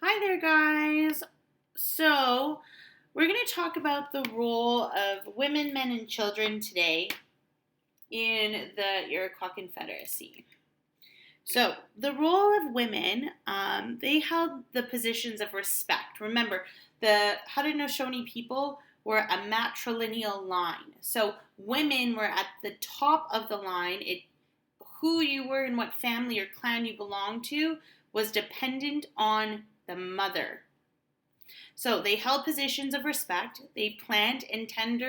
Hi there, guys. So, we're going to talk about the role of women, men, and children today in the Iroquois Confederacy. So, the role of women, they held the positions of respect. Remember, the Haudenosaunee people were a matrilineal line. So, women were at the top of the line. Who you were and what family or clan you belonged to was dependent on the mother. So they held positions of respect. They plant and tend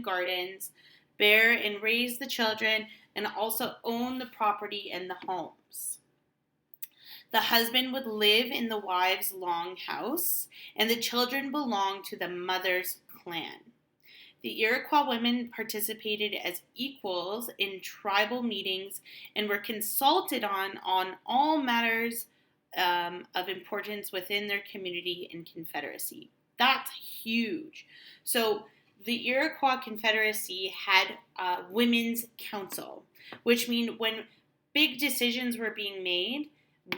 gardens, bear and raise the children, and also own the property and the homes. The husband would live in the wife's long house, and the children belonged to the mother's clan. The Iroquois women participated as equals in tribal meetings and were consulted on all matters of importance within their community and confederacy. That's huge. So the Iroquois Confederacy had a women's council, which means when big decisions were being made,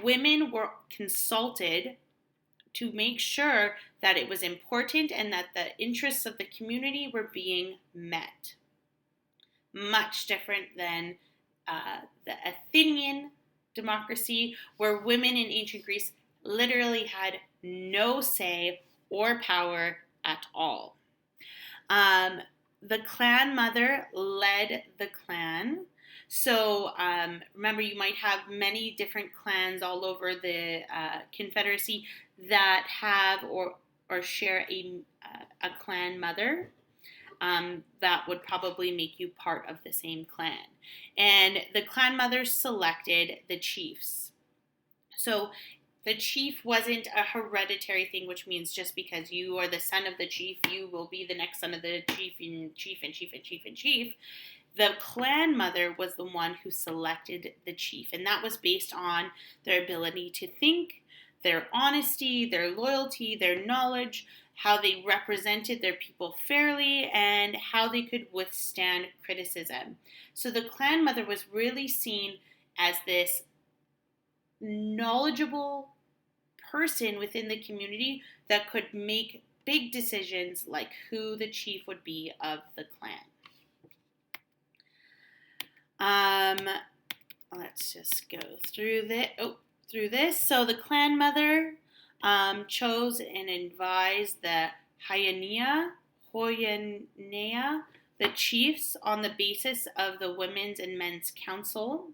women were consulted to make sure that it was important and that the interests of the community were being met. Much different than the Athenian democracy, where women in ancient Greece literally had no say or power at all. The clan mother led the clan. So remember, you might have many different clans all over the Confederacy that have or share a clan mother. That would probably make you part of the same clan. And the clan mothers selected the chiefs. So the chief wasn't a hereditary thing, which means just because you are the son of the chief, you will be the next son of the chief and chief and chief and chief and chief. The clan mother was the one who selected the chief, and that was based on their ability to think, their honesty, their loyalty, their knowledge, how they represented their people fairly, and how they could withstand criticism. So the clan mother was really seen as this knowledgeable person within the community that could make big decisions like who the chief would be of the clan. Let's just go through this. So the clan mother chose and advised the Hoyanea, the chiefs, on the basis of the women's and men's council,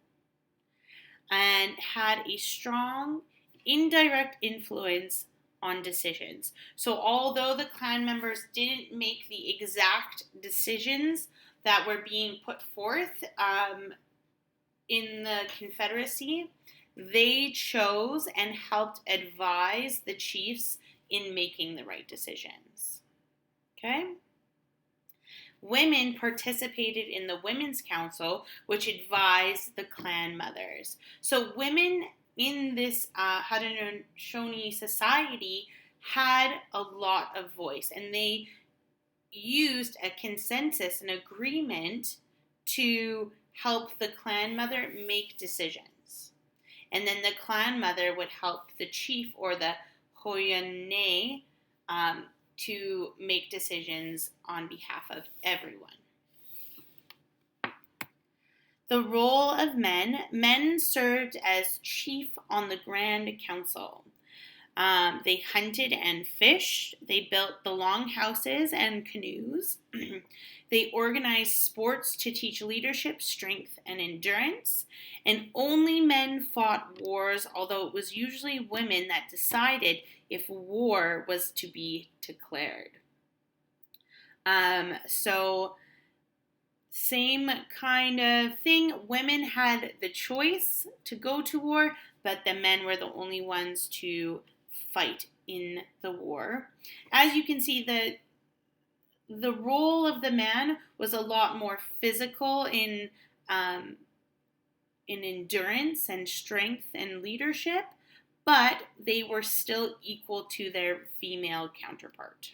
and had a strong indirect influence on decisions. So although the clan members didn't make the exact decisions that were being put forth in the Confederacy, they chose and helped advise the chiefs in making the right decisions. Okay? Women participated in the Women's Council, which advised the clan mothers. So women in this Haudenosaunee society had a lot of voice, and they used a consensus, an agreement, to help the clan mother make decisions. And then the clan mother would help the chief or the Hoyanea to make decisions on behalf of everyone. The role of men served as chief on the Grand Council. They hunted and fished. They built the longhouses and canoes. They organized sports to teach leadership, strength, and endurance. And only men fought wars, although it was usually women that decided if war was to be declared. So same kind of thing. Women had the choice to go to war, but the men were the only ones to fight in the war. As you can see, the role of the man was a lot more physical in endurance and strength and leadership, but they were still equal to their female counterpart.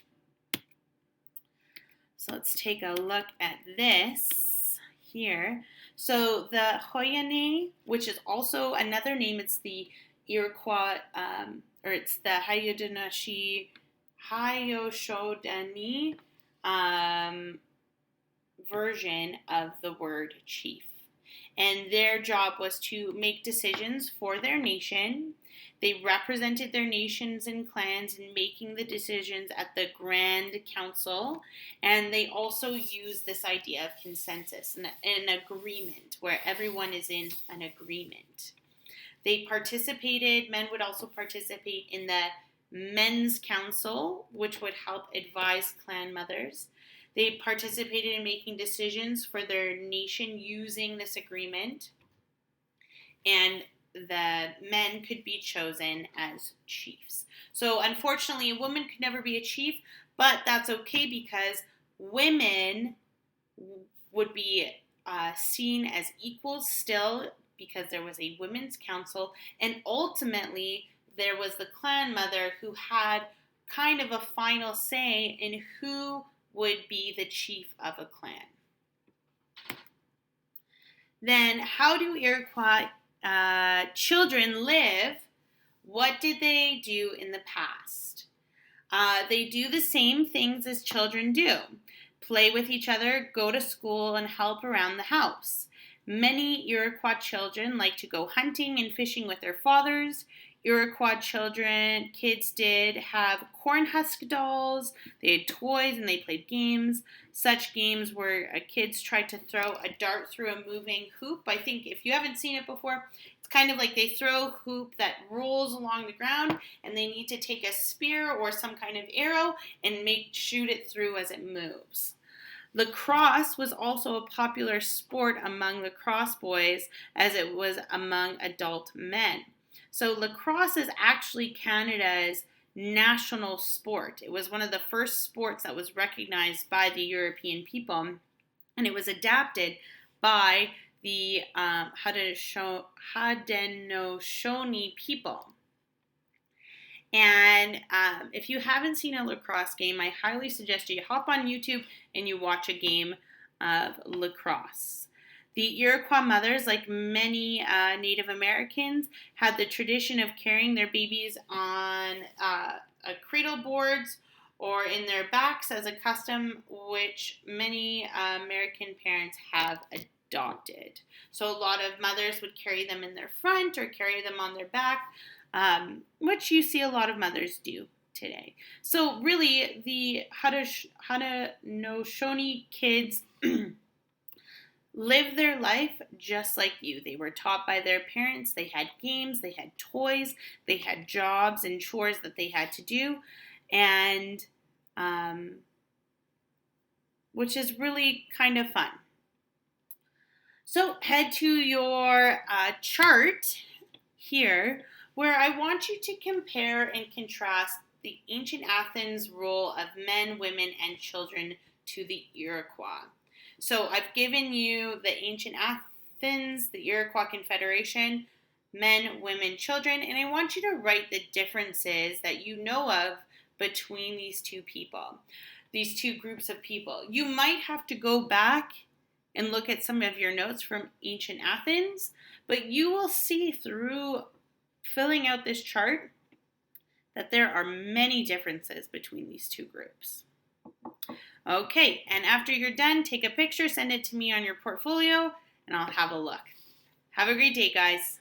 So let's take a look at this here. So the Hoyanea, which is also another name, it's the Iroquois, or it's the Haudenosaunee version of the word chief. And their job was to make decisions for their nation. They represented their nations and clans in making the decisions at the Grand Council. And they also used this idea of consensus, an agreement, where everyone is in an agreement. They participated, men would also participate in the Men's Council, which would help advise clan mothers. They participated in making decisions for their nation using this agreement. And the men could be chosen as chiefs. So unfortunately, a woman could never be a chief, but that's okay because women would be seen as equals still because there was a women's council, and ultimately there was the clan mother who had kind of a final say in who would be the chief of a clan. Then how do Iroquois children live? What did they do in the past? They do the same things as children do. Play with each other, go to school, and help around the house. Many Iroquois children like to go hunting and fishing with their fathers. Iroquois kids did have corn husk dolls, they had toys, and they played games. Such games where kids tried to throw a dart through a moving hoop. I think if you haven't seen it before, it's kind of like they throw a hoop that rolls along the ground, and they need to take a spear or some kind of arrow and shoot it through as it moves. Lacrosse was also a popular sport among lacrosse boys as it was among adult men. So lacrosse is actually Canada's national sport. It was one of the first sports that was recognized by the European people, and it was adapted by the Haudenosaunee people. And if you haven't seen a lacrosse game, I highly suggest you hop on YouTube and you watch a game of lacrosse. The Iroquois mothers, like many Native Americans, had the tradition of carrying their babies on cradle boards or in their backs as a custom which many American parents have adopted. So a lot of mothers would carry them in their front or carry them on their back, which you see a lot of mothers do today. So really, the Haudenosaunee kids lived their life just like you. They were taught by their parents. They had games, they had toys, they had jobs and chores that they had to do, and which is really kind of fun. So head to your chart here, where I want you to compare and contrast the ancient Athens role of men, women, and children to the Iroquois. So I've given you the ancient Athens, the Iroquois Confederation, men, women, children, and I want you to write the differences that you know of between these two people, these two groups of people. You might have to go back and look at some of your notes from ancient Athens, but you will see through filling out this chart that there are many differences between these two groups. Okay, and after you're done, take a picture, send it to me on your portfolio, and I'll have a look. Have a great day, guys.